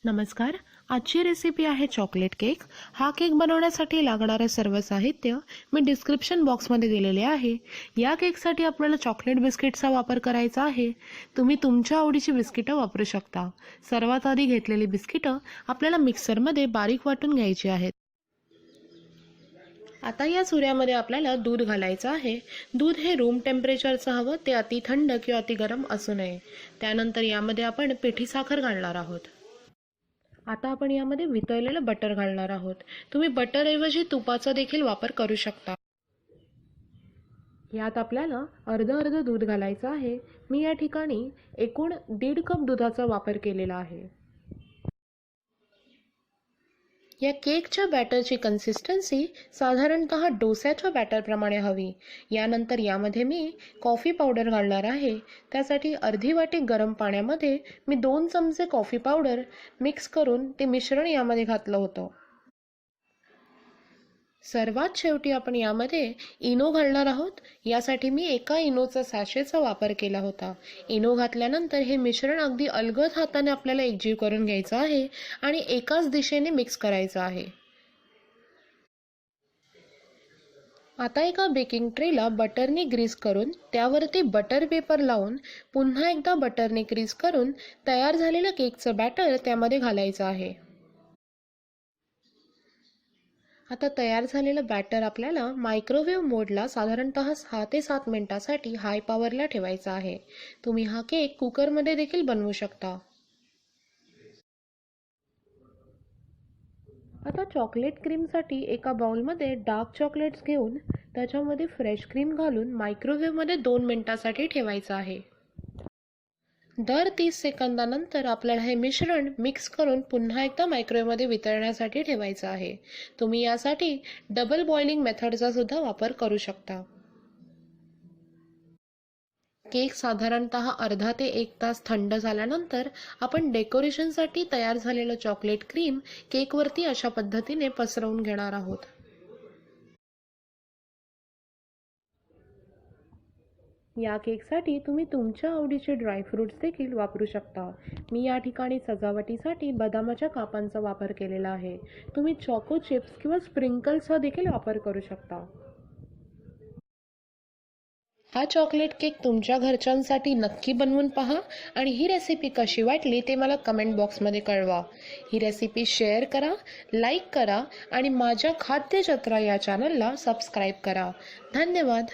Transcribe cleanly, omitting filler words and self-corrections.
नमस्कार. आजची रेसिपी आहे चॉकलेट केक. हा केक बनवण्यासाठी लागणारे सर्व साहित्य मी डिस्क्रिप्शन बॉक्समध्ये दिलेले आहे. या केकसाठी आपल्याला चॉकलेट बिस्किटचा वापर करायचा आहे. तुम्ही तुमच्या आवडीची बिस्किटं वापरू शकता. सर्वात आधी घेतलेली बिस्किटं आपल्याला मिक्सरमध्ये बारीक वाटून घ्यायची आहेत. आता या चुऱ्यामध्ये आपल्याला दूध घालायचं आहे. दूध हे रूम टेम्परेचरचं हवं, ते अति थंड किंवा अति गरम असू नये. त्यानंतर यामध्ये आपण पिठी साखर घालणार आहोत. आता आपण यामध्ये वितळलेलं बटर घालणार आहोत. तुम्ही बटरऐवजी तुपाचा देखील वापर करू शकता. यात आपल्याला अर्ध दूध घालायचं आहे. मी या ठिकाणी एकूण 1.5 कप दुधाचा वापर केलेला आहे. या केकच्या बॅटरची कन्सिस्टन्सी साधारणतः डोस्याच्या बॅटरप्रमाणे हवी. यानंतर यामध्ये मी कॉफी पावडर घालणार आहे. त्यासाठी अर्धी वाटी गरम पाण्यामध्ये मी 2 चमचे कॉफी पावडर मिक्स करून ते मिश्रण यामध्ये घातलं होतं. सर्वात शेवटी आपण यामध्ये इनो घालणार आहोत. यासाठी मी एका इनोचा सॅशेचा वापर केला होता. इनो घातल्यानंतर हे मिश्रण अगदी अलगद हाताने आपल्याला एकजीव करून घ्यायचं आहे आणि एकाच दिशेने मिक्स करायचं आहे. आता एका बेकिंग ट्रेला बटरने ग्रीस करून त्यावरती बटर पेपर लावून पुन्हा एकदा बटरने ग्रीस करून तयार झालेलं केकचं बॅटर त्यामध्ये घालायचं आहे. आता तयार झालेलं बॅटर आपल्याला मायक्रोवेव्ह मोडला साधारणतः 6 ते 7 मिनिटांसाठी हाय पॉवरला ठेवायचा आहे. तुम्ही हा केक कुकरमध्ये देखील बनवू शकता. आता चॉकलेट क्रीमसाठी एका बाउलमध्ये डार्क चॉकलेट्स घेऊन त्याच्यामध्ये फ्रेश क्रीम घालून मायक्रोवेव्हमध्ये 2 मिनिटांसाठी ठेवायचं आहे. दर 30 सेकंदानंतर आपल्याला हे मिश्रण मिक्स करून पुन्हा एकदा मायक्रोवेव्हमध्ये वितळण्यासाठी ठेवायचं आहे. तुम्ही यासाठी डबल बॉइलिंग मेथडचा सुद्धा वापर करू शकता. केक साधारणतः अर्धा ते 1 तास थंड झाल्यानंतर आपण डेकोरेशनसाठी तयार झालेलं चॉकलेट क्रीम केकवरती अशा पद्धतीने पसरवून घेणार आहोत. या केकसाठी तुम्ही तुमच्या आवडीचे ड्रायफ्रूट्स देखील वापरू शकता. मी या ठिकाणी सजावटीसाठी बदामाच्या कापांचा वापर केलेला आहे. तुम्ही चॉको चिप्स किंवा स्प्रिंकल्सचा देखील वापर करू शकता. हा चॉकलेट केक तुमच्या घरच्यांसाठी नक्की बनवून पहा आणि ही रेसिपी कशी वाटली ते मला कमेंट बॉक्समध्ये कळवा. ही रेसिपी शेअर करा, लाईक करा आणि माझ्या खाद्यजत्रा या चॅनलला सबस्क्राईब करा. धन्यवाद.